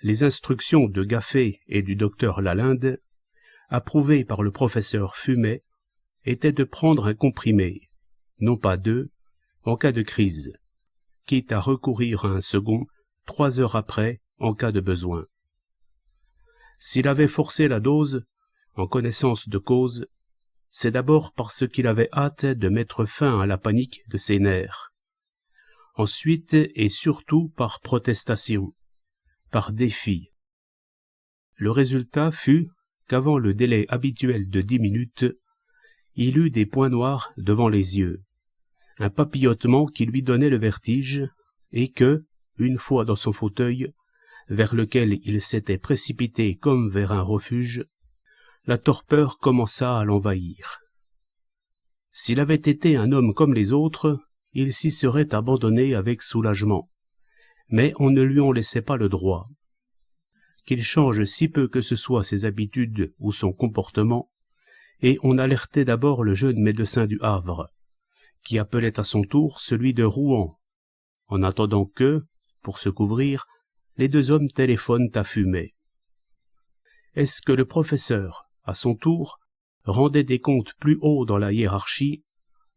Les instructions de Gaffet et du docteur Lalinde, approuvées par le professeur Fumet, étaient de prendre un comprimé, non pas 2, en cas de crise, quitte à recourir à un second 3 heures après en cas de besoin. S'il avait forcé la dose, en connaissance de cause, c'est d'abord parce qu'il avait hâte de mettre fin à la panique de ses nerfs. Ensuite et surtout par protestation, par défi. Le résultat fut qu'avant le délai habituel de 10 minutes, il eut des points noirs devant les yeux, un papillotement qui lui donnait le vertige, et que, une fois dans son fauteuil, vers lequel il s'était précipité comme vers un refuge, la torpeur commença à l'envahir. S'il avait été un homme comme les autres, il s'y serait abandonné avec soulagement, mais on ne lui en laissait pas le droit. Qu'il change si peu que ce soit ses habitudes ou son comportement, et on alertait d'abord le jeune médecin du Havre, qui appelait à son tour celui de Rouen, en attendant que, pour se couvrir, les 2 hommes téléphonent à Fumet. Est-ce que le professeur, à son tour, rendait des comptes plus haut dans la hiérarchie,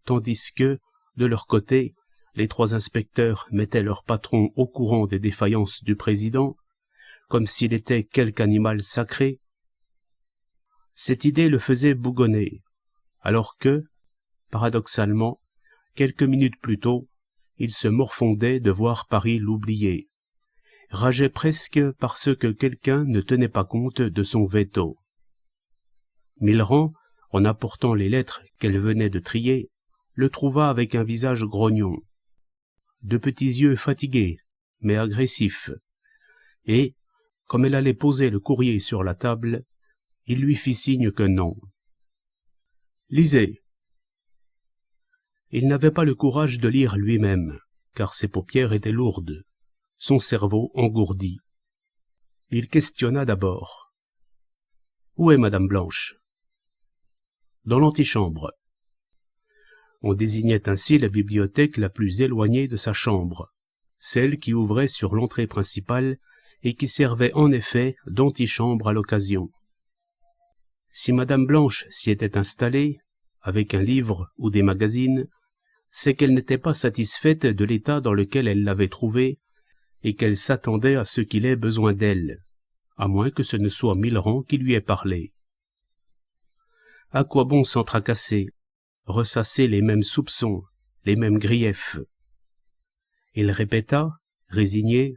tandis que, de leur côté, les 3 inspecteurs mettaient leur patron au courant des défaillances du président, comme s'il était quelque animal sacré? Cette idée le faisait bougonner, alors que, paradoxalement, quelques minutes plus tôt, il se morfondait de voir Paris l'oublier, rageait presque parce que quelqu'un ne tenait pas compte de son veto. Millerand, en apportant les lettres qu'elle venait de trier, le trouva avec un visage grognon, de petits yeux fatigués, mais agressifs, et, comme elle allait poser le courrier sur la table, il lui fit signe que non. « Lisez !» Il n'avait pas le courage de lire lui-même, car ses paupières étaient lourdes, son cerveau engourdi. Il questionna d'abord. « Où est Madame Blanche ?»« Dans l'antichambre. » On désignait ainsi la bibliothèque la plus éloignée de sa chambre, celle qui ouvrait sur l'entrée principale et qui servait en effet d'antichambre à l'occasion. Si Madame Blanche s'y était installée, avec un livre ou des magazines, c'est qu'elle n'était pas satisfaite de l'état dans lequel elle l'avait trouvée et qu'elle s'attendait à ce qu'il ait besoin d'elle, à moins que ce ne soit Millerand qui lui ait parlé. À quoi bon s'en tracasser, ressasser les mêmes soupçons, les mêmes griefs? Il répéta, résigné,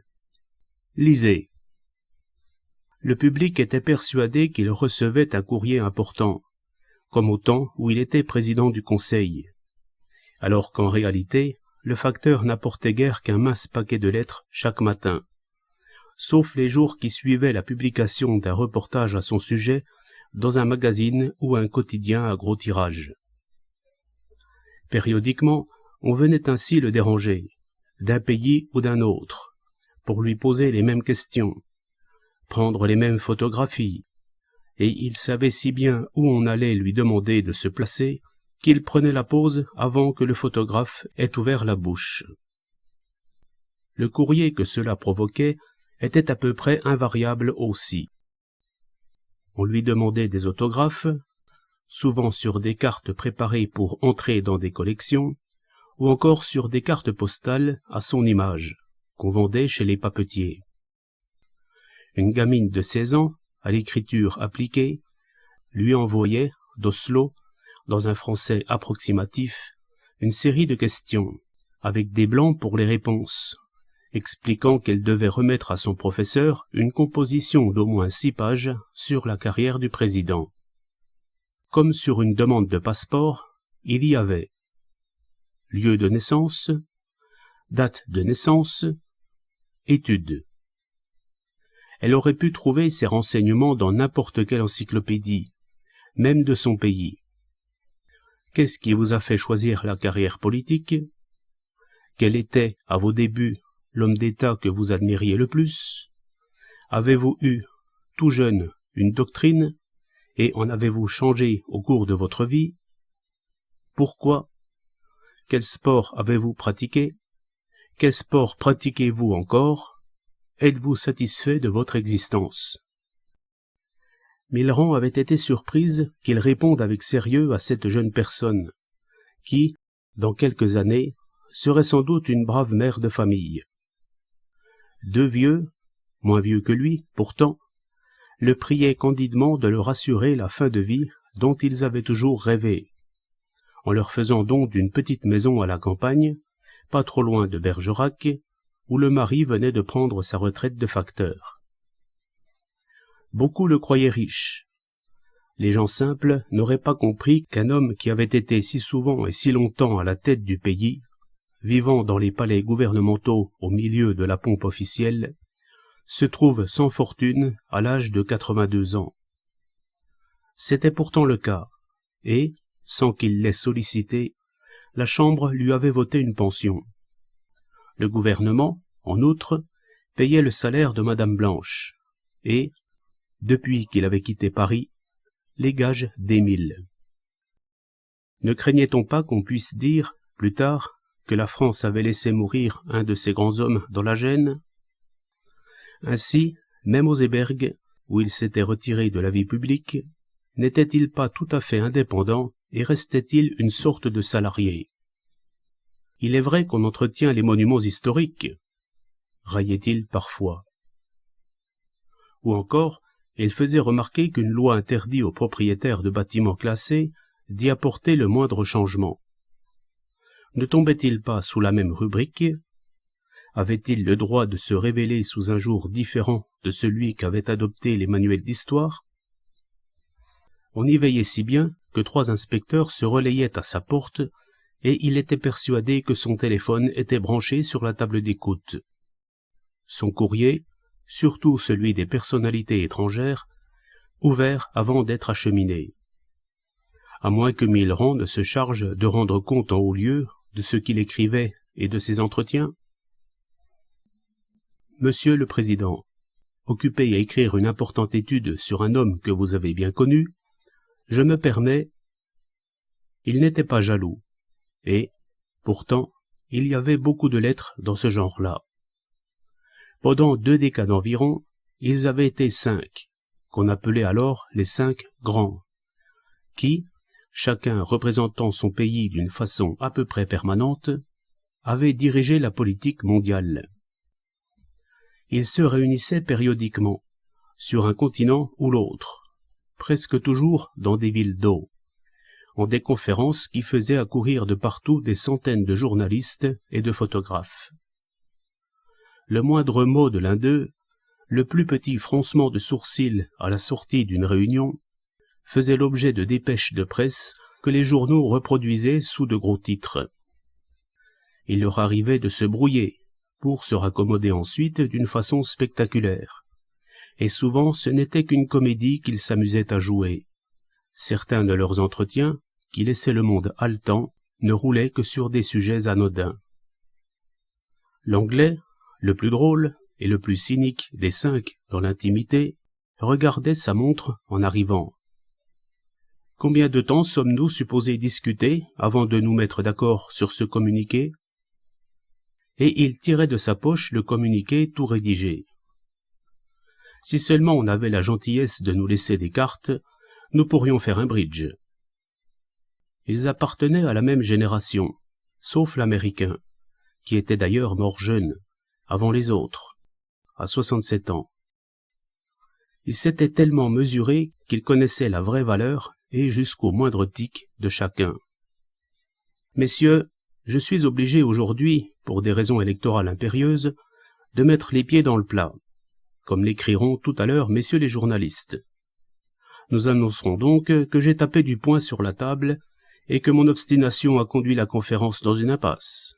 « Lisez !» Le public était persuadé qu'il recevait un courrier important, comme au temps où il était président du conseil, alors qu'en réalité, le facteur n'apportait guère qu'un mince paquet de lettres chaque matin, sauf les jours qui suivaient la publication d'un reportage à son sujet dans un magazine ou un quotidien à gros tirage. Périodiquement, on venait ainsi le déranger, d'un pays ou d'un autre, pour lui poser les mêmes questions, prendre les mêmes photographies, et il savait si bien où on allait lui demander de se placer, qu'il prenait la pose avant que le photographe ait ouvert la bouche. Le courrier que cela provoquait était à peu près invariable aussi. On lui demandait des autographes, souvent sur des cartes préparées pour entrer dans des collections, ou encore sur des cartes postales à son image, qu'on vendait chez les papetiers. Une gamine de 16 ans, à l'écriture appliquée, lui envoyait, d'Oslo, dans un français approximatif, une série de questions, avec des blancs pour les réponses, expliquant qu'elle devait remettre à son professeur une composition d'au moins 6 pages sur la carrière du président. Comme sur une demande de passeport, il y avait lieu de naissance, date de naissance, études. Elle aurait pu trouver ces renseignements dans n'importe quelle encyclopédie, même de son pays. Qu'est-ce qui vous a fait choisir la carrière politique? Quel était, à vos débuts, l'homme d'État que vous admiriez le plus? Avez-vous eu, tout jeune, une doctrine, et en avez-vous changé au cours de votre vie? Pourquoi? Quel sport avez-vous pratiqué? Quel sport pratiquez-vous encore? êtes-vous satisfait de votre existence? Millerand avait été surprise qu'il réponde avec sérieux à cette jeune personne, qui, dans quelques années, serait sans doute une brave mère de famille. Deux vieux, moins vieux que lui, pourtant, le priaient candidement de leur assurer la fin de vie dont ils avaient toujours rêvé, en leur faisant don d'une petite maison à la campagne, pas trop loin de Bergerac, où le mari venait de prendre sa retraite de facteur. Beaucoup le croyaient riche. Les gens simples n'auraient pas compris qu'un homme qui avait été si souvent et si longtemps à la tête du pays, vivant dans les palais gouvernementaux au milieu de la pompe officielle, se trouve sans fortune à l'âge de 82 ans. C'était pourtant le cas, et, sans qu'il l'ait sollicité, la Chambre lui avait voté une pension. Le gouvernement, en outre, payait le salaire de Madame Blanche, et, depuis qu'il avait quitté Paris, les gages d'Émile. Ne craignait-on pas qu'on puisse dire, plus tard, que la France avait laissé mourir un de ses grands hommes dans la gêne? Ainsi, même aux Hébergues, où il s'était retiré de la vie publique, n'était-il pas tout à fait indépendant et restait-il une sorte de salarié? Il est vrai qu'on entretient les monuments historiques, raillait-il parfois. Ou encore, il faisait remarquer qu'une loi interdit aux propriétaires de bâtiments classés d'y apporter le moindre changement. Ne tombait-il pas sous la même rubrique? Avait-il le droit de se révéler sous un jour différent de celui qu'avaient adopté les manuels d'histoire? On y veillait si bien que 3 inspecteurs se relayaient à sa porte et il était persuadé que son téléphone était branché sur la table d'écoute. Son courrier, surtout celui des personnalités étrangères, ouvert avant d'être acheminé. À moins que Millerand ne se charge de rendre compte en haut lieu de ce qu'il écrivait et de ses entretiens. Monsieur le Président, occupé à écrire une importante étude sur un homme que vous avez bien connu, je me permets... Il n'était pas jaloux, et, pourtant, il y avait beaucoup de lettres dans ce genre-là. Pendant 2 décades environ, ils avaient été 5, qu'on appelait alors les 5 grands, qui, chacun représentant son pays d'une façon à peu près permanente, avaient dirigé la politique mondiale. Ils se réunissaient périodiquement, sur un continent ou l'autre, presque toujours dans des villes d'eau, en des conférences qui faisaient accourir de partout des centaines de journalistes et de photographes. Le moindre mot de l'un d'eux, le plus petit froncement de sourcils à la sortie d'une réunion, faisait l'objet de dépêches de presse que les journaux reproduisaient sous de gros titres. Il leur arrivait de se brouiller, pour se raccommoder ensuite d'une façon spectaculaire. Et souvent ce n'était qu'une comédie qu'ils s'amusaient à jouer. Certains de leurs entretiens, qui laissaient le monde haletant, ne roulaient que sur des sujets anodins. L'Anglais, le plus drôle et le plus cynique des 5 dans l'intimité, regardait sa montre en arrivant. Combien de temps sommes-nous supposés discuter avant de nous mettre d'accord sur ce communiqué? Et il tirait de sa poche le communiqué tout rédigé. Si seulement on avait la gentillesse de nous laisser des cartes, nous pourrions faire un bridge. Ils appartenaient à la même génération, sauf l'Américain, qui était d'ailleurs mort jeune, avant les autres, à 67 ans. Il s'était tellement mesuré qu'il connaissait la vraie valeur et jusqu'au moindre tic de chacun. Messieurs, je suis obligé aujourd'hui, pour des raisons électorales impérieuses, de mettre les pieds dans le plat, comme l'écriront tout à l'heure messieurs les journalistes. Nous annoncerons donc que j'ai tapé du poing sur la table et que mon obstination a conduit la conférence dans une impasse.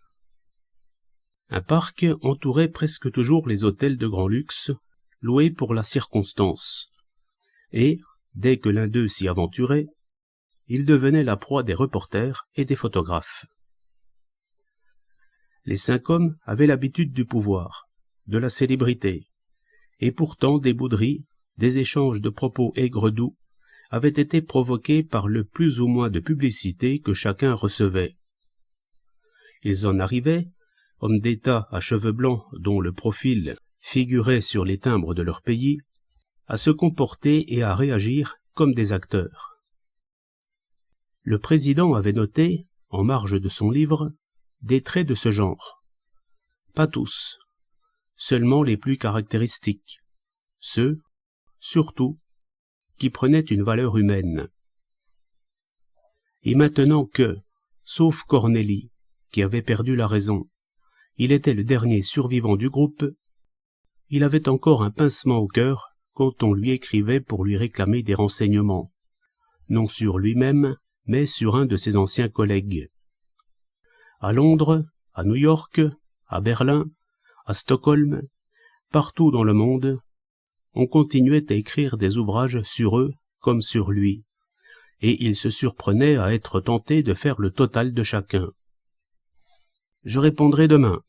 Un parc entourait presque toujours les hôtels de grand luxe, loués pour la circonstance, et, dès que l'un d'eux s'y aventurait, il devenait la proie des reporters et des photographes. Les 5 hommes avaient l'habitude du pouvoir, de la célébrité, et pourtant des bouderies, des échanges de propos aigres-doux avaient été provoqués par le plus ou moins de publicité que chacun recevait. Ils en arrivaient, hommes d'État à cheveux blancs dont le profil, figuraient sur les timbres de leur pays, à se comporter et à réagir comme des acteurs. Le président avait noté, en marge de son livre, des traits de ce genre. Pas tous, seulement les plus caractéristiques, ceux, surtout, qui prenaient une valeur humaine. Et maintenant que, sauf Cornélie, qui avait perdu la raison, il était le dernier survivant du groupe, il avait encore un pincement au cœur quand on lui écrivait pour lui réclamer des renseignements, non sur lui-même, mais sur un de ses anciens collègues. À Londres, à New York, à Berlin, à Stockholm, partout dans le monde, on continuait à écrire des ouvrages sur eux comme sur lui, et il se surprenait à être tenté de faire le total de chacun. « Je répondrai demain.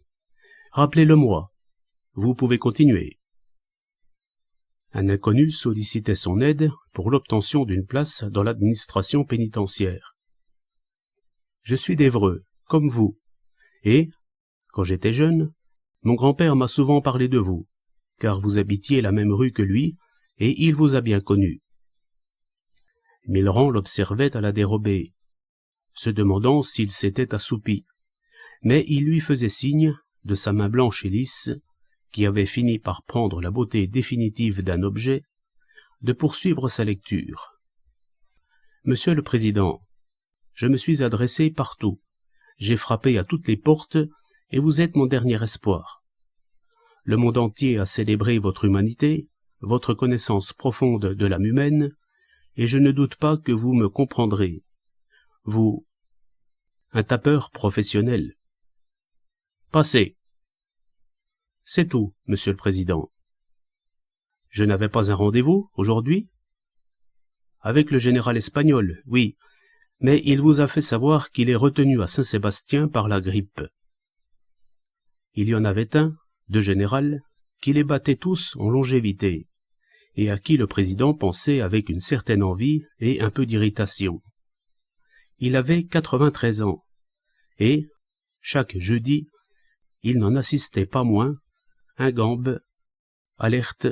Rappelez-le-moi. Vous pouvez continuer. » Un inconnu sollicitait son aide pour l'obtention d'une place dans l'administration pénitentiaire. « Je suis d'Évreux, comme vous, et, quand j'étais jeune, mon grand-père m'a souvent parlé de vous, car vous habitiez la même rue que lui, et il vous a bien connu. » Millerand l'observait à la dérobée, se demandant s'il s'était assoupi, mais il lui faisait signe, de sa main blanche et lisse, qui avait fini par prendre la beauté définitive d'un objet, de poursuivre sa lecture. « Monsieur le Président, je me suis adressé partout, j'ai frappé à toutes les portes, et vous êtes mon dernier espoir. Le monde entier a célébré votre humanité, votre connaissance profonde de l'âme humaine, et je ne doute pas que vous me comprendrez. Vous, un tapeur professionnel. Passez. C'est tout, Monsieur le Président. Je n'avais pas un rendez-vous aujourd'hui? Avec le général espagnol, oui, mais il vous a fait savoir qu'il est retenu à Saint-Sébastien par la grippe. Il y en avait un, de général, qui les battait tous en longévité, et à qui le président pensait avec une certaine envie et un peu d'irritation. Il avait 93 ans, et, chaque jeudi, il n'en assistait pas moins, ingambe, alerte,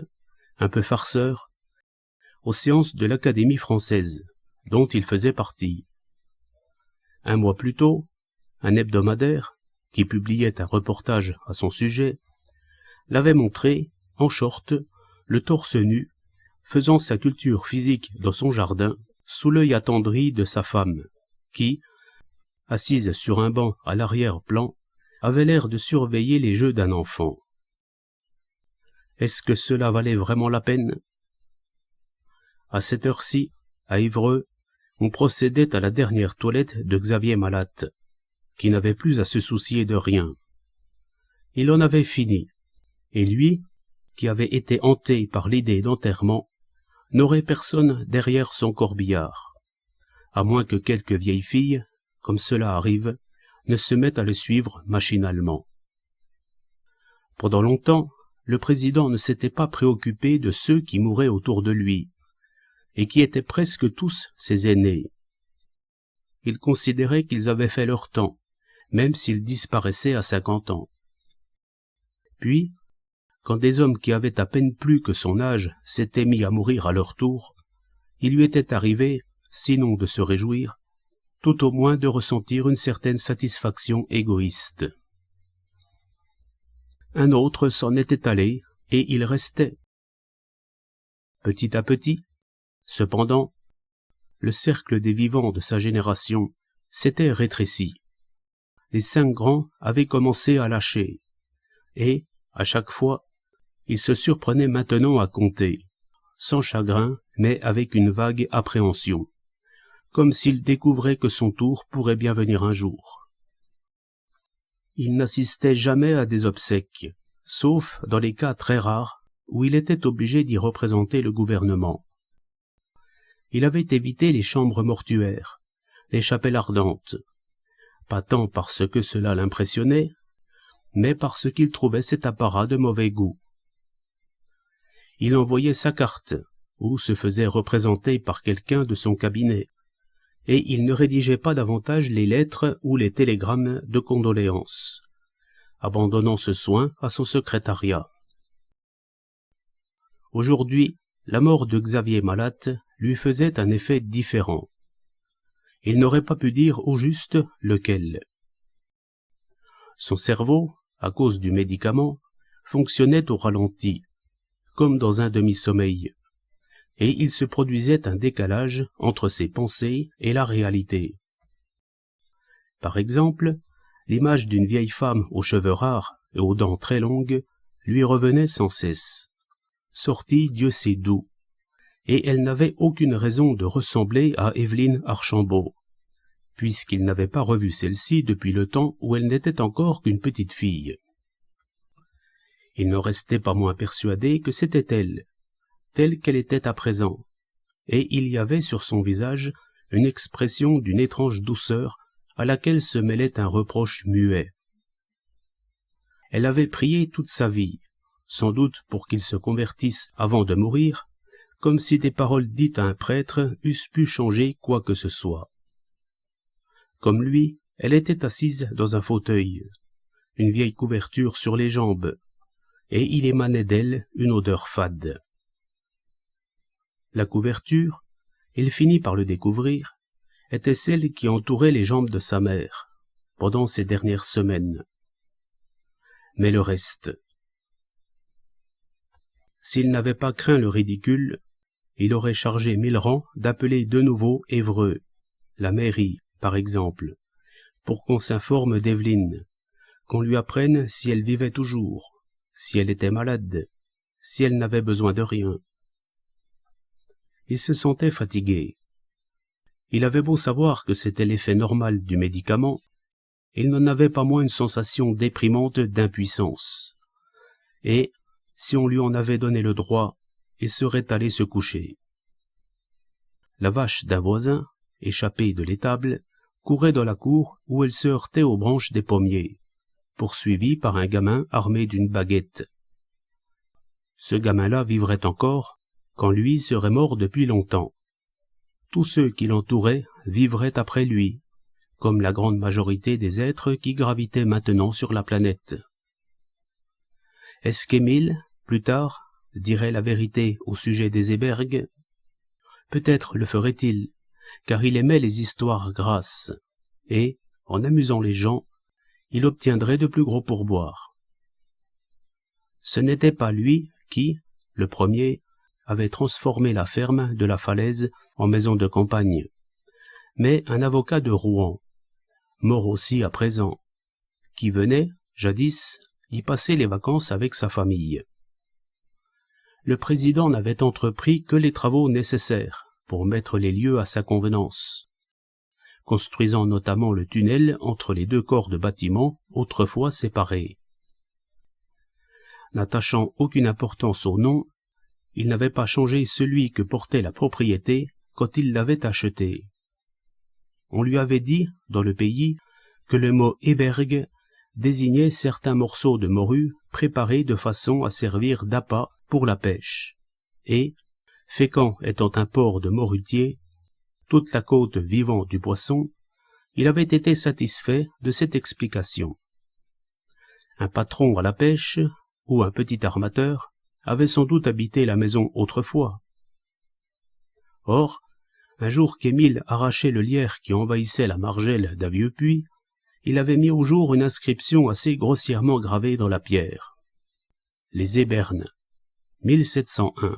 un peu farceur, aux séances de l'Académie française, dont il faisait partie. Un mois plus tôt, un hebdomadaire, qui publiait un reportage à son sujet, l'avait montré, en short, le torse nu, faisant sa culture physique dans son jardin, sous l'œil attendri de sa femme, qui, assise sur un banc à l'arrière-plan, avait l'air de surveiller les jeux d'un enfant. Est-ce que cela valait vraiment la peine? À cette heure-ci, à Évreux, on procédait à la dernière toilette de Xavier Malatte, qui n'avait plus à se soucier de rien. Il en avait fini, et lui, qui avait été hanté par l'idée d'enterrement, n'aurait personne derrière son corbillard, à moins que quelques vieilles filles, comme cela arrive, ne se mettent à le suivre machinalement. Pendant longtemps, le président ne s'était pas préoccupé de ceux qui mouraient autour de lui, et qui étaient presque tous ses aînés. Il considérait qu'ils avaient fait leur temps, même s'ils disparaissaient à 50 ans. Puis, quand des hommes qui avaient à peine plus que son âge s'étaient mis à mourir à leur tour, il lui était arrivé, sinon de se réjouir, tout au moins de ressentir une certaine satisfaction égoïste. Un autre s'en était allé, et il restait. Petit à petit, cependant, le cercle des vivants de sa génération s'était rétréci. Les 5 grands avaient commencé à lâcher, et, à chaque fois, il se surprenait maintenant à compter, sans chagrin, mais avec une vague appréhension, comme s'il découvrait que son tour pourrait bien venir un jour. Il n'assistait jamais à des obsèques, sauf dans les cas très rares où il était obligé d'y représenter le gouvernement. Il avait évité les chambres mortuaires, les chapelles ardentes, pas tant parce que cela l'impressionnait, mais parce qu'il trouvait cet apparat de mauvais goût. Il envoyait sa carte, ou se faisait représenter par quelqu'un de son cabinet, et il ne rédigeait pas davantage les lettres ou les télégrammes de condoléances, abandonnant ce soin à son secrétariat. Aujourd'hui, la mort de Xavier Malatte lui faisait un effet différent. Il n'aurait pas pu dire au juste lequel. Son cerveau, à cause du médicament, fonctionnait au ralenti, comme dans un demi-sommeil, et il se produisait un décalage entre ses pensées et la réalité. Par exemple, l'image d'une vieille femme aux cheveux rares et aux dents très longues lui revenait sans cesse, sortie Dieu sait d'où, et elle n'avait aucune raison de ressembler à Évelyne Archambault, puisqu'il n'avait pas revu celle-ci depuis le temps où elle n'était encore qu'une petite fille. Il ne restait pas moins persuadé que c'était elle, telle qu'elle était à présent, et il y avait sur son visage une expression d'une étrange douceur à laquelle se mêlait un reproche muet. Elle avait prié toute sa vie, sans doute pour qu'il se convertisse avant de mourir, comme si des paroles dites à un prêtre eussent pu changer quoi que ce soit. Comme lui, elle était assise dans un fauteuil, une vieille couverture sur les jambes, et il émanait d'elle une odeur fade. La couverture, il finit par le découvrir, était celle qui entourait les jambes de sa mère, pendant ces dernières semaines. Mais le reste. S'il n'avait pas craint le ridicule, il aurait chargé Millerand d'appeler de nouveau Évreux, la mairie, par exemple, pour qu'on s'informe d'Evelyne, qu'on lui apprenne si elle vivait toujours, si elle était malade, si elle n'avait besoin de rien. Il se sentait fatigué. Il avait beau savoir que c'était l'effet normal du médicament, il n'en avait pas moins une sensation déprimante d'impuissance. Et, si on lui en avait donné le droit, il serait allé se coucher. La vache d'un voisin, échappée de l'étable, courait dans la cour où elle se heurtait aux branches des pommiers, poursuivie par un gamin armé d'une baguette. Ce gamin-là vivrait encore, quand lui serait mort depuis longtemps. Tous ceux qui l'entouraient vivraient après lui, comme la grande majorité des êtres qui gravitaient maintenant sur la planète. Est-ce qu'Émile, plus tard, dirait la vérité au sujet des Hébergues? Peut-être le ferait-il, car il aimait les histoires grasses, et, en amusant les gens, il obtiendrait de plus gros pourboires. Ce n'était pas lui qui, le premier, avait transformé la ferme de la Falaise en maison de campagne, mais un avocat de Rouen, mort aussi à présent, qui venait, jadis, y passer les vacances avec sa famille. Le président n'avait entrepris que les travaux nécessaires pour mettre les lieux à sa convenance, construisant notamment le tunnel entre les deux corps de bâtiments autrefois séparés. N'attachant aucune importance au nom, il n'avait pas changé celui que portait la propriété quand il l'avait achetée. On lui avait dit, dans le pays, que le mot « hébergue » désignait certains morceaux de morue préparés de façon à servir d'appât pour la pêche, et, Fécamp étant un port de morutiers, toute la côte vivant du poisson, il avait été satisfait de cette explication. Un patron à la pêche, ou un petit armateur, avait sans doute habité la maison autrefois. Or, un jour qu'Émile arrachait le lierre qui envahissait la margelle d'un vieux puits, il avait mis au jour une inscription assez grossièrement gravée dans la pierre. Les Ébernes, 1701.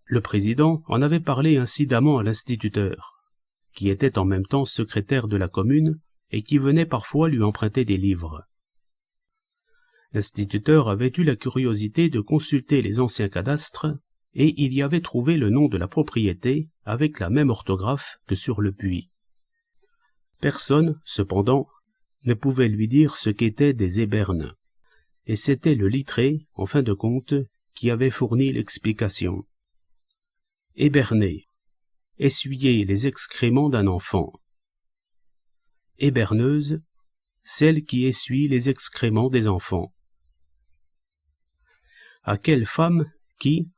Le président en avait parlé incidemment à l'instituteur, qui était en même temps secrétaire de la commune et qui venait parfois lui emprunter des livres. L'instituteur avait eu la curiosité de consulter les anciens cadastres et il y avait trouvé le nom de la propriété avec la même orthographe que sur le puits. Personne, cependant, ne pouvait lui dire ce qu'étaient des ébernes, et c'était le lettré, en fin de compte, qui avait fourni l'explication. Éberner, essuyer les excréments d'un enfant. Éberneuse, celle qui essuie les excréments des enfants. À quelle femme qui,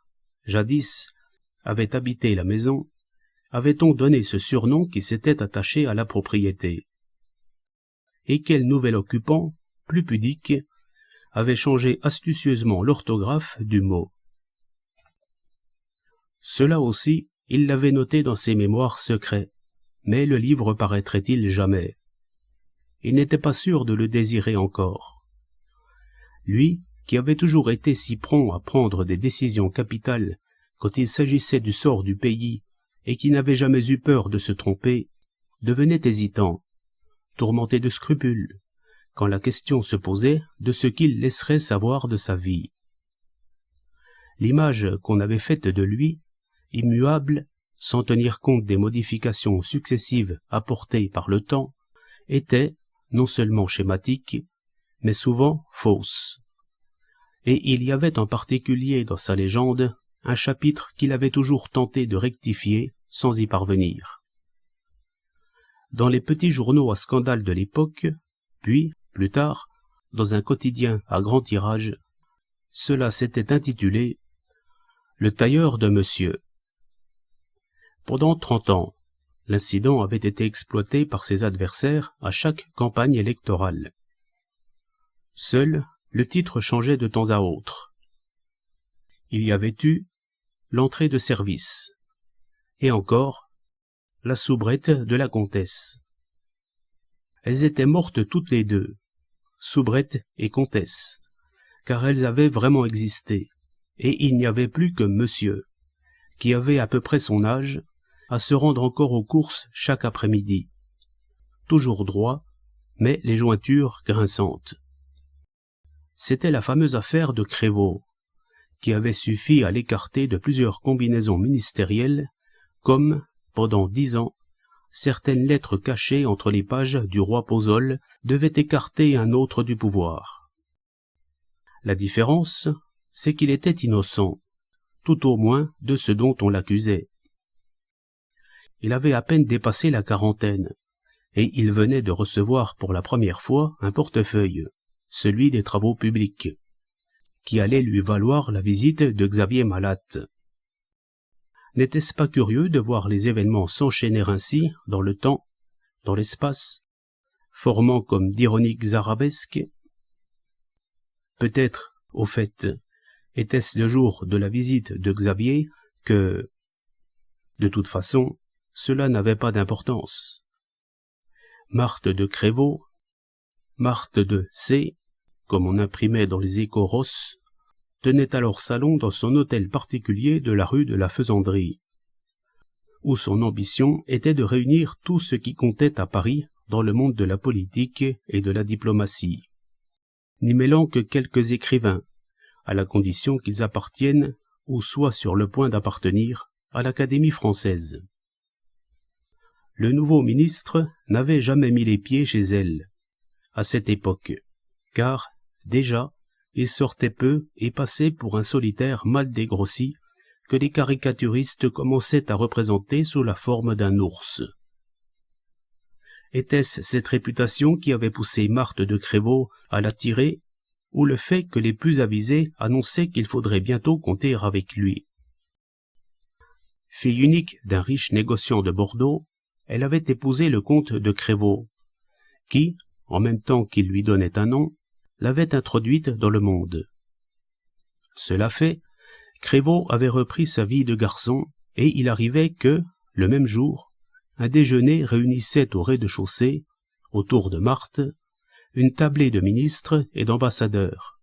jadis, avait habité la maison, avait-on donné ce surnom qui s'était attaché à la propriété? Et quel nouvel occupant, plus pudique, avait changé astucieusement l'orthographe du mot? Cela aussi, il l'avait noté dans ses mémoires secrets, mais le livre paraîtrait-il jamais. Il n'était pas sûr de le désirer encore. Lui, qui avait toujours été si prompt à prendre des décisions capitales quand il s'agissait du sort du pays et qui n'avait jamais eu peur de se tromper, devenait hésitant, tourmenté de scrupules, quand la question se posait de ce qu'il laisserait savoir de sa vie. L'image qu'on avait faite de lui, immuable, sans tenir compte des modifications successives apportées par le temps, était non seulement schématique, mais souvent fausse. Et il y avait en particulier dans sa légende un chapitre qu'il avait toujours tenté de rectifier sans y parvenir. Dans les petits journaux à scandale de l'époque, puis, plus tard, dans un quotidien à grand tirage, cela s'était intitulé « Le tailleur de monsieur ». Pendant 30 ans, l'incident avait été exploité par ses adversaires à chaque campagne électorale. Seul, le titre changeait de temps à autre. Il y avait eu l'entrée de service, et encore la soubrette de la comtesse. Elles étaient mortes toutes les deux, soubrette et comtesse, car elles avaient vraiment existé, et il n'y avait plus que monsieur, qui avait à peu près son âge, à se rendre encore aux courses chaque après-midi. Toujours droit, mais les jointures grinçantes. C'était la fameuse affaire de Crévaux, qui avait suffi à l'écarter de plusieurs combinaisons ministérielles, comme, pendant 10 ans, certaines lettres cachées entre les pages du roi Pozole devaient écarter un autre du pouvoir. La différence, c'est qu'il était innocent, tout au moins de ce dont on l'accusait. Il avait à peine dépassé la quarantaine, et il venait de recevoir pour la première fois un portefeuille, celui des travaux publics, qui allait lui valoir la visite de Xavier Malatte. N'était-ce pas curieux de voir les événements s'enchaîner ainsi, dans le temps, dans l'espace, formant comme d'ironiques arabesques? Peut-être, au fait, était-ce le jour de la visite de Xavier que, de toute façon, cela n'avait pas d'importance. Marthe de Crévaux, Marthe de C, comme on imprimait dans les Échos Ross, tenait alors salon dans son hôtel particulier de la rue de la Faisanderie, où son ambition était de réunir tout ce qui comptait à Paris dans le monde de la politique et de la diplomatie, n'y mêlant que quelques écrivains, à la condition qu'ils appartiennent ou soient sur le point d'appartenir à l'Académie française. Le nouveau ministre n'avait jamais mis les pieds chez elle, à cette époque, car, déjà, il sortait peu et passait pour un solitaire mal dégrossi que les caricaturistes commençaient à représenter sous la forme d'un ours. Était-ce cette réputation qui avait poussé Marthe de Crévaux à l'attirer, ou le fait que les plus avisés annonçaient qu'il faudrait bientôt compter avec lui? Fille unique d'un riche négociant de Bordeaux, elle avait épousé le comte de Crévaux, qui, en même temps qu'il lui donnait un nom, l'avait introduite dans le monde. Cela fait, Crévaux avait repris sa vie de garçon, et il arrivait que, le même jour, un déjeuner réunissait au rez-de-chaussée, autour de Marthe, une tablée de ministres et d'ambassadeurs,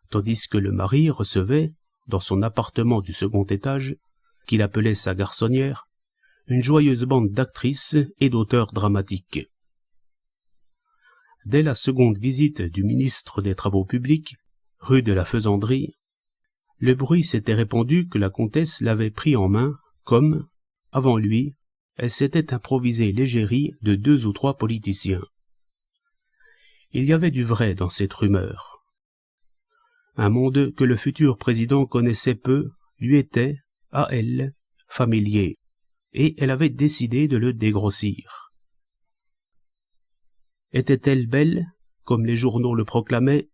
tandis que le mari recevait, dans son appartement du second étage, qu'il appelait sa garçonnière, une joyeuse bande d'actrices et d'auteurs dramatiques. Dès la seconde visite du ministre des Travaux publics, rue de la Faisanderie, le bruit s'était répandu que la comtesse l'avait pris en main, comme, avant lui, elle s'était improvisée l'égérie de 2 ou 3 politiciens. Il y avait du vrai dans cette rumeur. Un monde que le futur président connaissait peu lui était, à elle, familier, et elle avait décidé de le dégrossir. Était-elle belle, comme les journaux le proclamaient?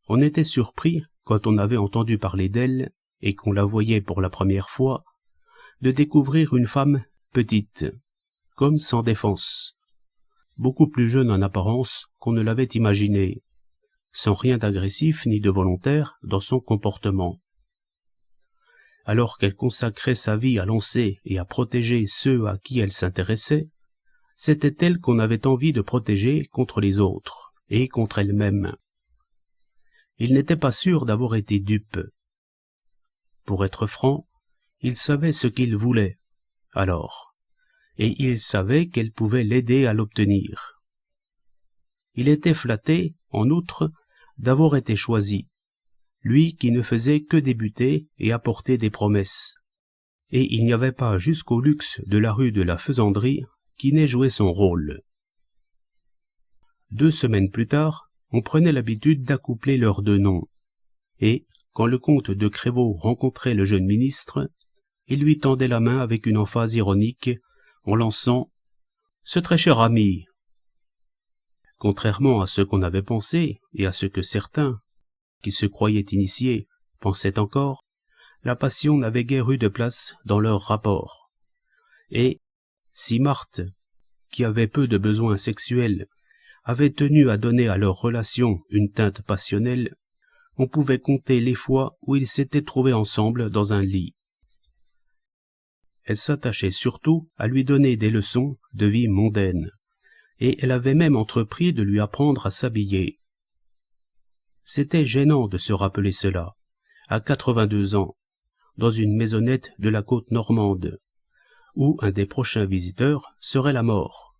On était surpris, quand on avait entendu parler d'elle, et qu'on la voyait pour la première fois, de découvrir une femme petite, comme sans défense, beaucoup plus jeune en apparence qu'on ne l'avait imaginé, sans rien d'agressif ni de volontaire dans son comportement. alors qu'elle consacrait sa vie à lancer et à protéger ceux à qui elle s'intéressait, c'était elle qu'on avait envie de protéger contre les autres et contre elle-même. Il n'était pas sûr d'avoir été dupe. Pour être franc, il savait ce qu'il voulait, alors, et il savait qu'elle pouvait l'aider à l'obtenir. Il était flatté, en outre, d'avoir été choisi, lui qui ne faisait que débuter et apporter des promesses. Et il n'y avait pas jusqu'au luxe de la rue de la Faisanderie qui n'ait joué son rôle. 2 semaines plus tard, on prenait l'habitude d'accoupler leurs 2 noms, et, quand le comte de Crévaux rencontrait le jeune ministre, il lui tendait la main avec une emphase ironique, en lançant « Ce très cher ami ». Contrairement à ce qu'on avait pensé, et à ce que certains, qui se croyaient initiés, pensaient encore, la passion n'avait guère eu de place dans leur rapport. Et, si Marthe, qui avait peu de besoins sexuels, avait tenu à donner à leur relation une teinte passionnelle, on pouvait compter les fois où ils s'étaient trouvés ensemble dans un lit. Elle s'attachait surtout à lui donner des leçons de vie mondaine, et elle avait même entrepris de lui apprendre à s'habiller. C'était gênant de se rappeler cela, à 82 ans, dans une maisonnette de la côte normande, où un des prochains visiteurs serait la mort.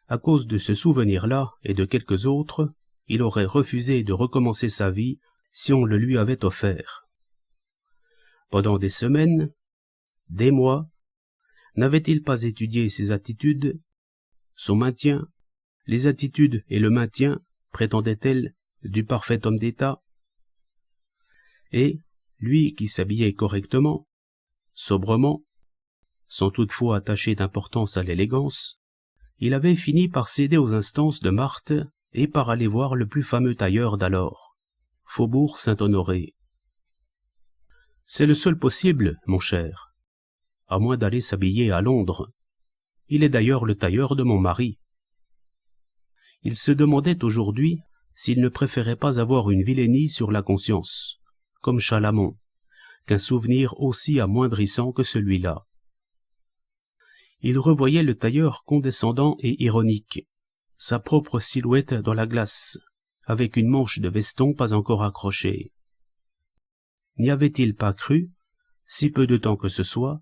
À cause de ce souvenir-là et de quelques autres, il aurait refusé de recommencer sa vie si on le lui avait offert. Pendant des semaines, des mois, n'avait-il pas étudié ses attitudes, son maintien, les attitudes et le maintien, prétendait-elle, du parfait homme d'État? Et, lui qui s'habillait correctement, sobrement, sans toutefois attacher d'importance à l'élégance, il avait fini par céder aux instances de Marthe et par aller voir le plus fameux tailleur d'alors, Faubourg Saint-Honoré. « C'est le seul possible, mon cher, à moins d'aller s'habiller à Londres. Il est d'ailleurs le tailleur de mon mari. » Il se demandait aujourd'hui s'il ne préférait pas avoir une vilainie sur la conscience, comme Chalamon, qu'un souvenir aussi amoindrissant que celui-là. Il revoyait le tailleur condescendant et ironique, sa propre silhouette dans la glace, avec une manche de veston pas encore accrochée. N'y avait-il pas cru, si peu de temps que ce soit,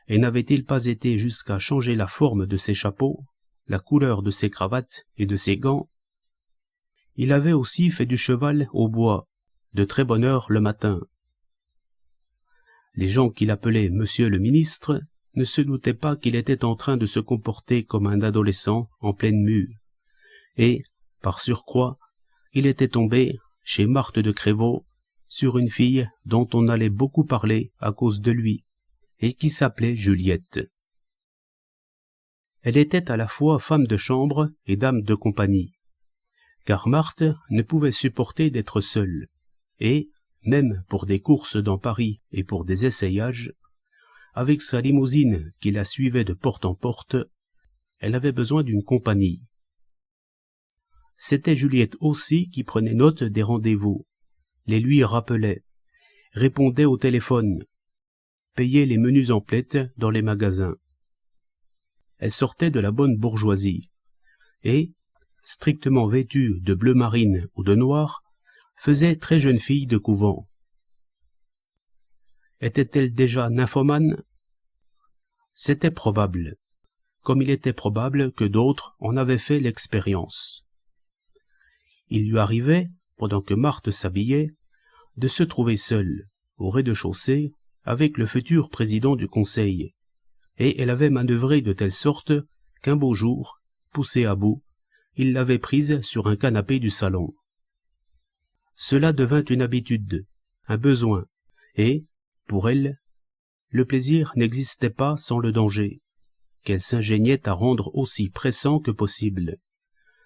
et n'avait-il pas été jusqu'à changer la forme de ses chapeaux, la couleur de ses cravates et de ses gants? Il avait aussi fait du cheval au bois, de très bonne heure le matin. Les gens qui l'appelaient Monsieur le ministre ne se doutaient pas qu'il était en train de se comporter comme un adolescent en pleine mue, et, par surcroît, il était tombé, chez Marthe de Crévaux, sur une fille dont on allait beaucoup parler à cause de lui, et qui s'appelait Juliette. Elle était à la fois femme de chambre et dame de compagnie, car Marthe ne pouvait supporter d'être seule, et, même pour des courses dans Paris et pour des essayages, avec sa limousine qui la suivait de porte en porte, elle avait besoin d'une compagnie. C'était Juliette aussi qui prenait note des rendez-vous, les lui rappelait, répondait au téléphone, payait les menus emplettes dans les magasins. Elle sortait de la bonne bourgeoisie, et, strictement vêtue de bleu marine ou de noir, faisait très jeune fille de couvent. Était-elle déjà nymphomane? C'était probable, comme il était probable que d'autres en avaient fait l'expérience. Il lui arrivait, pendant que Marthe s'habillait, de se trouver seule, au rez-de-chaussée, avec le futur président du conseil, et elle avait manœuvré de telle sorte qu'un beau jour, poussé à bout, il l'avait prise sur un canapé du salon. Cela devint une habitude, un besoin, et, pour elle, le plaisir n'existait pas sans le danger, qu'elle s'ingéniait à rendre aussi pressant que possible,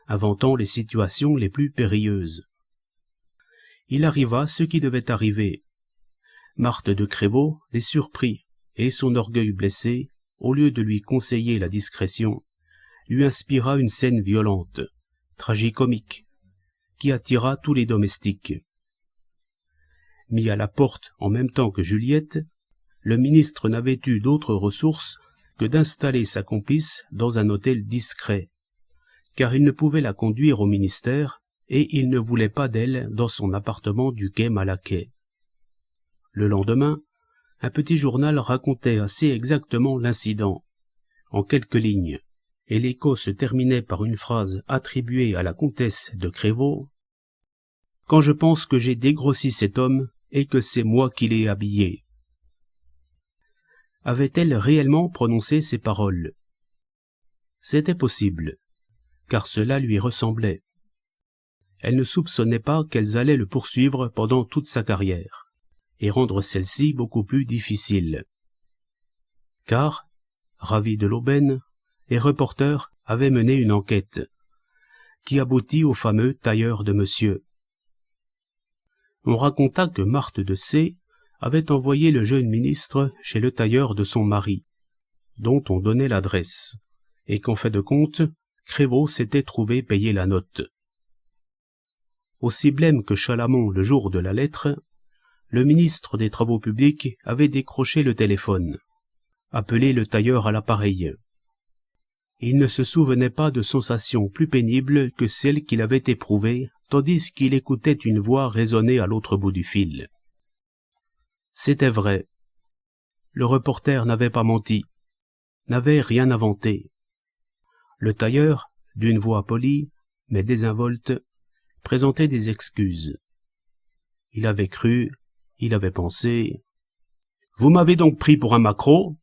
inventant les situations les plus périlleuses. Il arriva ce qui devait arriver. Marthe de Crévaux les surprit, et son orgueil blessé, au lieu de lui conseiller la discrétion, lui inspira une scène violente, tragicomique, qui attira tous les domestiques. mis à la porte en même temps que Juliette, le ministre n'avait eu d'autre ressource que d'installer sa complice dans un hôtel discret, car il ne pouvait la conduire au ministère et il ne voulait pas d'elle dans son appartement du quai Malaquais. Le lendemain, un petit journal racontait assez exactement l'incident, en quelques lignes, et l'écho se terminait par une phrase attribuée à la comtesse de Crévaux. « Quand je pense que j'ai dégrossi cet homme et que c'est moi qui l'ai habillé. » Avait-elle réellement prononcé ces paroles? C'était possible, car cela lui ressemblait. Elle ne soupçonnait pas qu'elles allaient le poursuivre pendant toute sa carrière, et rendre celle-ci beaucoup plus difficile. Car, ravis de l'aubaine, les reporters avaient mené une enquête, qui aboutit au fameux tailleur de monsieur. On raconta que Marthe de C. avait envoyé le jeune ministre chez le tailleur de son mari, dont on donnait l'adresse, et qu'en fait de compte, Crévaux s'était trouvé payer la note. Aussi blême que Chalamont le jour de la lettre, le ministre des Travaux publics avait décroché le téléphone, appelé le tailleur à l'appareil. Il ne se souvenait pas de sensation plus pénible que celle qu'il avait éprouvée tandis qu'il écoutait une voix résonner à l'autre bout du fil. C'était vrai. Le reporter n'avait pas menti, n'avait rien inventé. Le tailleur, d'une voix polie, mais désinvolte, présentait des excuses. Il avait cru, il avait pensé. « Vous m'avez donc pris pour un maquereau ?»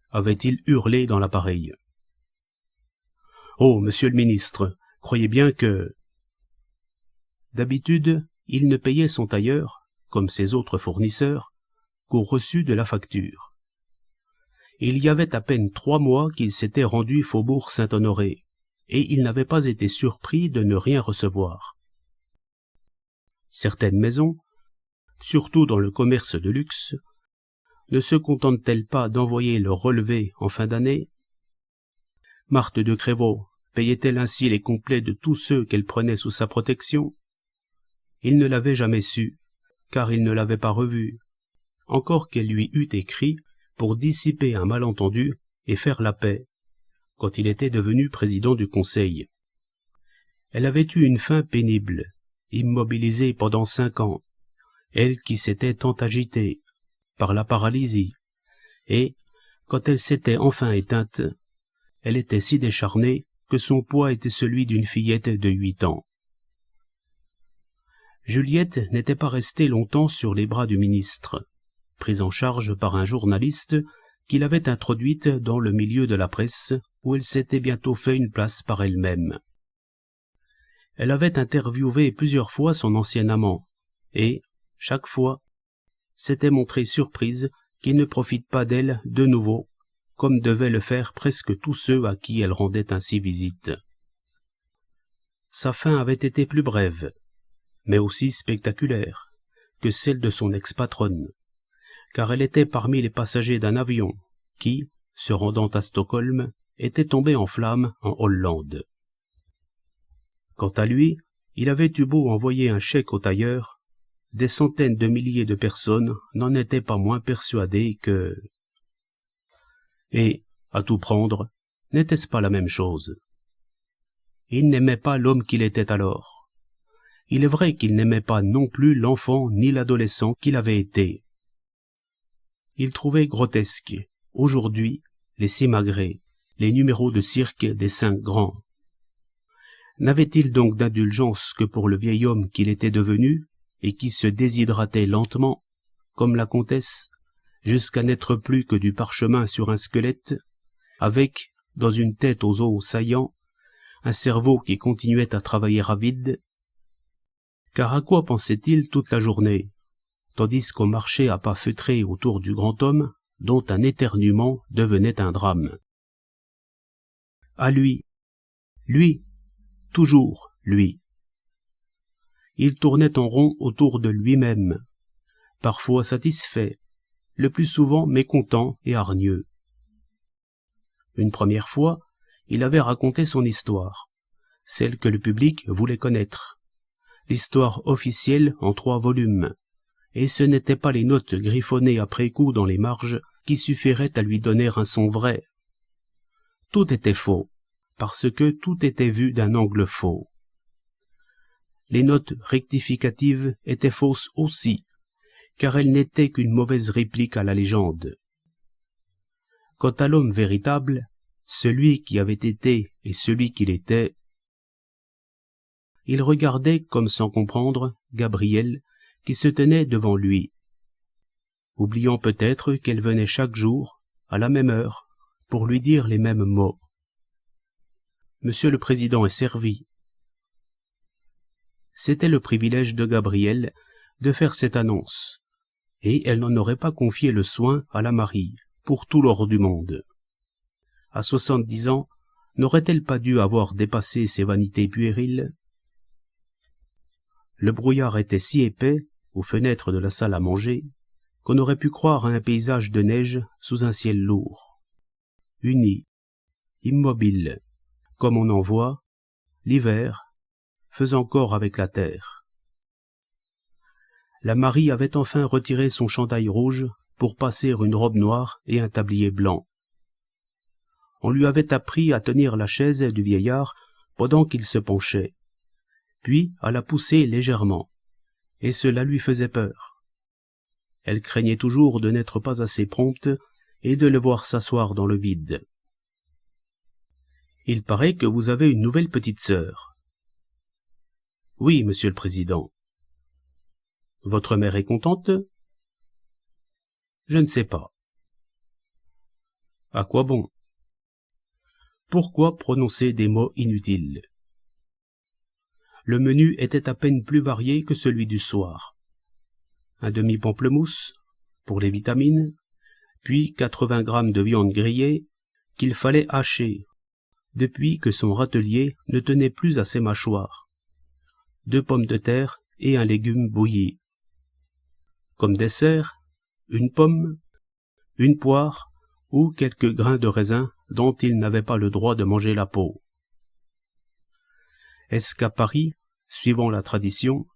avait-il hurlé dans l'appareil. « Oh, monsieur le ministre, croyez bien que... » D'habitude, il ne payait son tailleur, comme ses autres fournisseurs, qu'au reçu de la facture. Il y avait à peine 3 mois qu'il s'était rendu faubourg Saint-Honoré, et il n'avait pas été surpris de ne rien recevoir. Certaines maisons, surtout dans le commerce de luxe, ne se contentent-elles pas d'envoyer leur relevé en fin d'année? Marthe de Crévaux payait-elle ainsi les complets de tous ceux qu'elle prenait sous sa protection? Il ne l'avait jamais su, car il ne l'avait pas revu, encore qu'elle lui eût écrit pour dissiper un malentendu et faire la paix, quand il était devenu président du conseil. Elle avait eu une fin pénible, immobilisée pendant 5 ans, elle qui s'était tant agitée, par la paralysie, et, quand elle s'était enfin éteinte, elle était si décharnée que son poids était celui d'une fillette de 8 ans. Juliette n'était pas restée longtemps sur les bras du ministre, prise en charge par un journaliste qui l'avait introduite dans le milieu de la presse, où elle s'était bientôt fait une place par elle-même. Elle avait interviewé plusieurs fois son ancien amant, et, chaque fois, s'était montrée surprise qu'il ne profite pas d'elle de nouveau, comme devaient le faire presque tous ceux à qui elle rendait ainsi visite. Sa fin avait été plus brève, mais aussi spectaculaire, que celle de son ex-patronne, car elle était parmi les passagers d'un avion qui, se rendant à Stockholm, était tombé en flammes en Hollande. Quant à lui, il avait eu beau envoyer un chèque au tailleur, des centaines de milliers de personnes n'en étaient pas moins persuadées que... Et, à tout prendre, n'était-ce pas la même chose? Il n'aimait pas l'homme qu'il était alors. Il est vrai qu'il n'aimait pas non plus l'enfant ni l'adolescent qu'il avait été. Il trouvait grotesques, aujourd'hui, les simagrées, les numéros de cirque des 5 grands. N'avait-il donc d'indulgence que pour le vieil homme qu'il était devenu, et qui se déshydratait lentement, comme la comtesse, jusqu'à n'être plus que du parchemin sur un squelette, avec, dans une tête aux os saillants, un cerveau qui continuait à travailler à vide? Car à quoi pensait-il toute la journée, tandis qu'on marchait à pas feutrés autour du grand homme, dont un éternuement devenait un drame? À lui, toujours lui. Il tournait en rond autour de lui-même, parfois satisfait, le plus souvent mécontent et hargneux. Une première fois, il avait raconté son histoire, celle que le public voulait connaître, l'histoire officielle en 3 volumes, et ce n'étaient pas les notes griffonnées après coup dans les marges qui suffiraient à lui donner un son vrai. Tout était faux, parce que tout était vu d'un angle faux. Les notes rectificatives étaient fausses aussi, car elles n'étaient qu'une mauvaise réplique à la légende. Quant à l'homme véritable, celui qui avait été et celui qu'il était, il regardait comme sans comprendre Gabrielle qui se tenait devant lui, oubliant peut-être qu'elle venait chaque jour, à la même heure, pour lui dire les mêmes mots. « Monsieur le Président est servi. » C'était le privilège de Gabrielle de faire cette annonce, et elle n'en aurait pas confié le soin à la Marie, pour tout l'or du monde. À 70 ans, n'aurait-elle pas dû avoir dépassé ses vanités puériles? Le brouillard était si épais, aux fenêtres de la salle à manger, qu'on aurait pu croire à un paysage de neige sous un ciel lourd. Uni, immobile, comme on en voit, l'hiver, faisant corps avec la terre. La Marie avait enfin retiré son chandail rouge pour passer une robe noire et un tablier blanc. On lui avait appris à tenir la chaise du vieillard pendant qu'il se penchait, puis à la pousser légèrement, et cela lui faisait peur. Elle craignait toujours de n'être pas assez prompte et de le voir s'asseoir dans le vide. « Il paraît que vous avez une nouvelle petite sœur. »« Oui, Monsieur le Président. »« Votre mère est contente ?»« Je ne sais pas. »« À quoi bon ? » Pourquoi prononcer des mots inutiles? Le menu était à peine plus varié que celui du soir. Un demi-pamplemousse, pour les vitamines, puis 80 grammes de viande grillée qu'il fallait hacher, depuis que son râtelier ne tenait plus à ses mâchoires, 2 pommes de terre et un légume bouilli. Comme dessert, une pomme, une poire ou quelques grains de raisin dont il n'avait pas le droit de manger la peau. Est-ce qu'à Paris, suivant la tradition,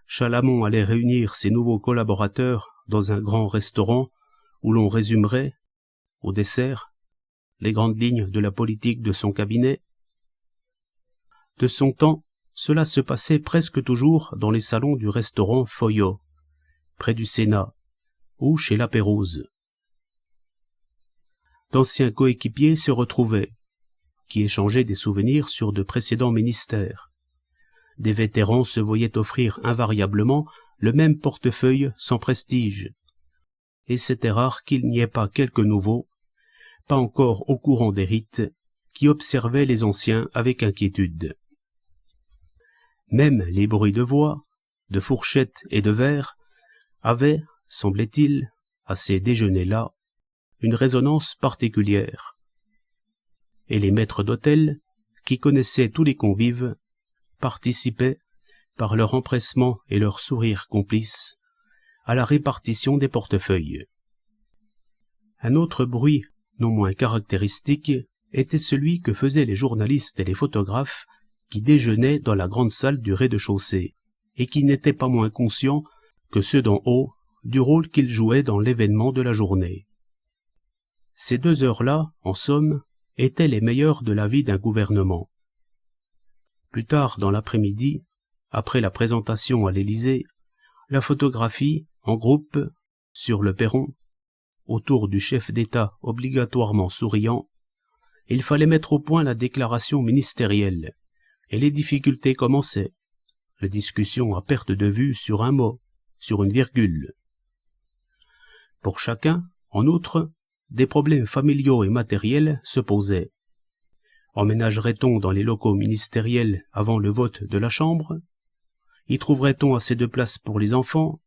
Chalamon allait réunir ses nouveaux collaborateurs dans un grand restaurant où l'on résumerait, au dessert, les grandes lignes de la politique de son cabinet? De son temps, cela se passait presque toujours dans les salons du restaurant Foyot, près du Sénat, ou chez la Pérouse. D'anciens coéquipiers se retrouvaient, qui échangeaient des souvenirs sur de précédents ministères. Des vétérans se voyaient offrir invariablement le même portefeuille sans prestige, et c'était rare qu'il n'y ait pas quelques nouveaux, pas encore au courant des rites, qui observaient les anciens avec inquiétude. Même les bruits de voix, de fourchettes et de verres avaient, semblait-il, à ces déjeuners-là, une résonance particulière. Et les maîtres d'hôtel, qui connaissaient tous les convives, participaient, par leur empressement et leur sourire complice, à la répartition des portefeuilles. Un autre bruit, non moins caractéristique, était celui que faisaient les journalistes et les photographes qui déjeunaient dans la grande salle du rez-de-chaussée, et qui n'étaient pas moins conscients que ceux d'en haut du rôle qu'ils jouaient dans l'événement de la journée. Ces 2 heures-là, en somme, étaient les meilleures de la vie d'un gouvernement. Plus tard dans l'après-midi, après la présentation à l'Élysée, la photographie, en groupe, sur le perron, autour du chef d'État obligatoirement souriant, il fallait mettre au point la déclaration ministérielle, et les difficultés commençaient, les discussions à perte de vue sur un mot, sur une virgule. Pour chacun, en outre, des problèmes familiaux et matériels se posaient. Emménagerait-on dans les locaux ministériels avant le vote de la Chambre? Y trouverait-on assez de place pour les enfants?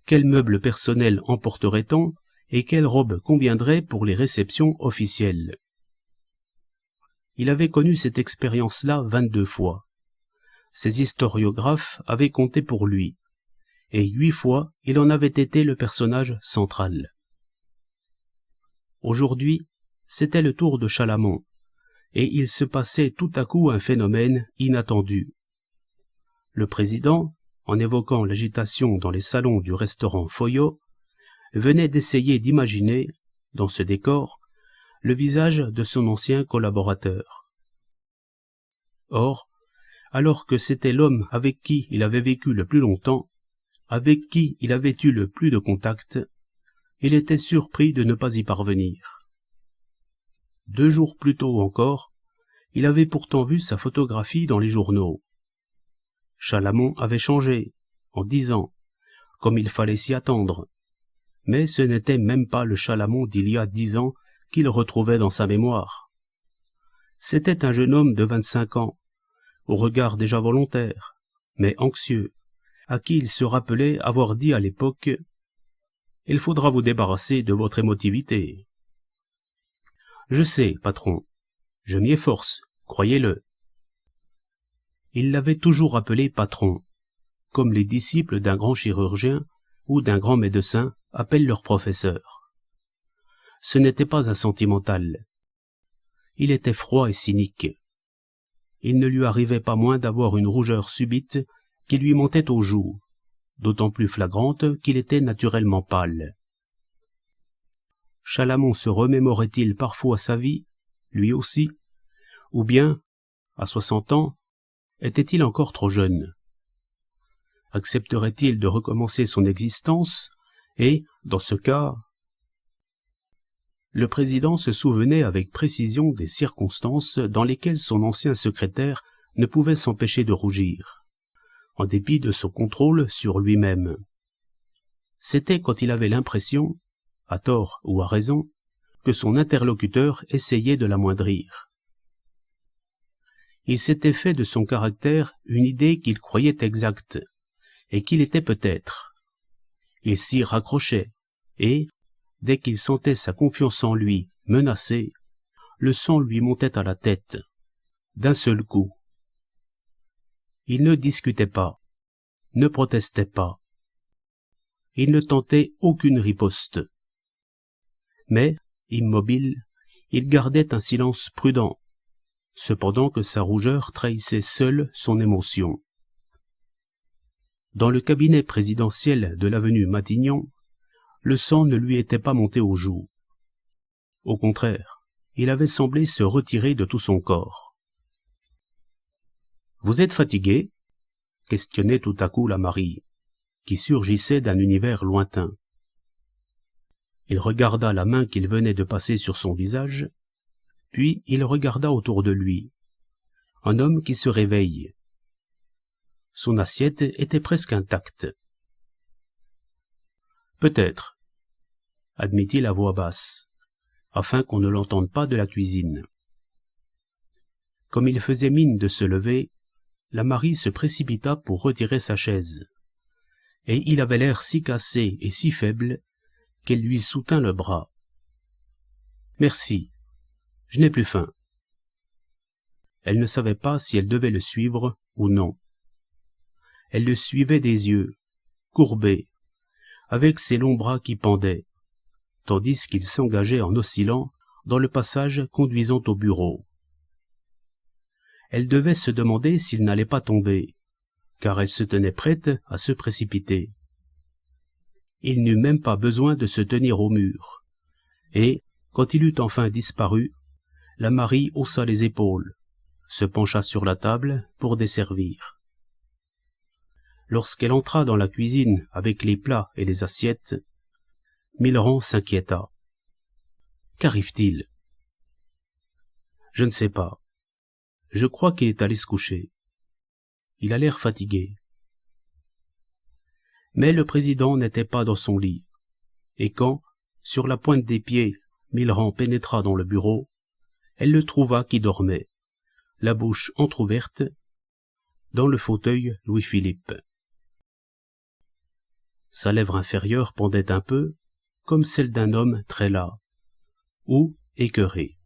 Quels meubles personnels emporterait-on et quelle robe conviendrait pour les réceptions officielles? Il avait connu cette expérience-là 22 fois. Ses historiographes avaient compté pour lui, et 8 fois il en avait été le personnage central. Aujourd'hui, c'était le tour de Chalamon, et il se passait tout à coup un phénomène inattendu. Le président, en évoquant l'agitation dans les salons du restaurant Foyot, venait d'essayer d'imaginer, dans ce décor, le visage de son ancien collaborateur. Or, alors que c'était l'homme avec qui il avait vécu le plus longtemps, avec qui il avait eu le plus de contact, il était surpris de ne pas y parvenir. 2 jours plus tôt encore, il avait pourtant vu sa photographie dans les journaux. Chalamon avait changé, en 10 ans, comme il fallait s'y attendre, mais ce n'était même pas le Chalamon d'il y a 10 ans qu'il retrouvait dans sa mémoire. C'était un jeune homme de 25 ans, au regard déjà volontaire, mais anxieux, à qui il se rappelait avoir dit à l'époque « Il faudra vous débarrasser de votre émotivité. » « Je sais, patron, je m'y efforce, croyez-le. » Il l'avait toujours appelé patron, comme les disciples d'un grand chirurgien ou d'un grand médecin appellent leur professeur. Ce n'était pas un sentimental. Il était froid et cynique. Il ne lui arrivait pas moins d'avoir une rougeur subite qui lui montait aux joues, d'autant plus flagrante qu'il était naturellement pâle. Chalamon se remémorait-il parfois sa vie, lui aussi, ou bien, à 60 ans, était-il encore trop jeune? Accepterait-il de recommencer son existence et, dans ce cas... Le président se souvenait avec précision des circonstances dans lesquelles son ancien secrétaire ne pouvait s'empêcher de rougir, en dépit de son contrôle sur lui-même. C'était quand il avait l'impression, à tort ou à raison, que son interlocuteur essayait de l'amoindrir. Il s'était fait de son caractère une idée qu'il croyait exacte, et qu'il était peut-être. Il s'y raccrochait, et, dès qu'il sentait sa confiance en lui menacée, le sang lui montait à la tête, d'un seul coup. Il ne discutait pas, ne protestait pas. Il ne tentait aucune riposte. Mais, immobile, il gardait un silence prudent, cependant que sa rougeur trahissait seule son émotion. Dans le cabinet présidentiel de l'avenue Matignon, le sang ne lui était pas monté aux joues. Au contraire, il avait semblé se retirer de tout son corps. « Vous êtes fatigué ?» questionnait tout à coup la Marie, qui surgissait d'un univers lointain. Il regarda la main qu'il venait de passer sur son visage, puis il regarda autour de lui. Un homme qui se réveille. Son assiette était presque intacte. « Peut-être, » admit-il à voix basse, afin qu'on ne l'entende pas de la cuisine. Comme il faisait mine de se lever, la Marie se précipita pour retirer sa chaise, et il avait l'air si cassé et si faible qu'elle lui soutint le bras. « Merci, je n'ai plus faim. » Elle ne savait pas si elle devait le suivre ou non. Elle le suivait des yeux, courbés, avec ses longs bras qui pendaient, tandis qu'il s'engageait en oscillant dans le passage conduisant au bureau. Elle devait se demander s'il n'allait pas tomber, car elle se tenait prête à se précipiter. Il n'eut même pas besoin de se tenir au mur, et, quand il eut enfin disparu, la Marie haussa les épaules, se pencha sur la table pour desservir. Lorsqu'elle entra dans la cuisine avec les plats et les assiettes, Millerand s'inquiéta. Qu'arrive-t-il? Je ne sais pas. Je crois qu'il est allé se coucher. Il a l'air fatigué. Mais le président n'était pas dans son lit, et quand, sur la pointe des pieds, Millerand pénétra dans le bureau, elle le trouva qui dormait, la bouche entr'ouverte, dans le fauteuil Louis-Philippe. Sa lèvre inférieure pendait un peu, comme celle d'un homme très las, ou écœuré.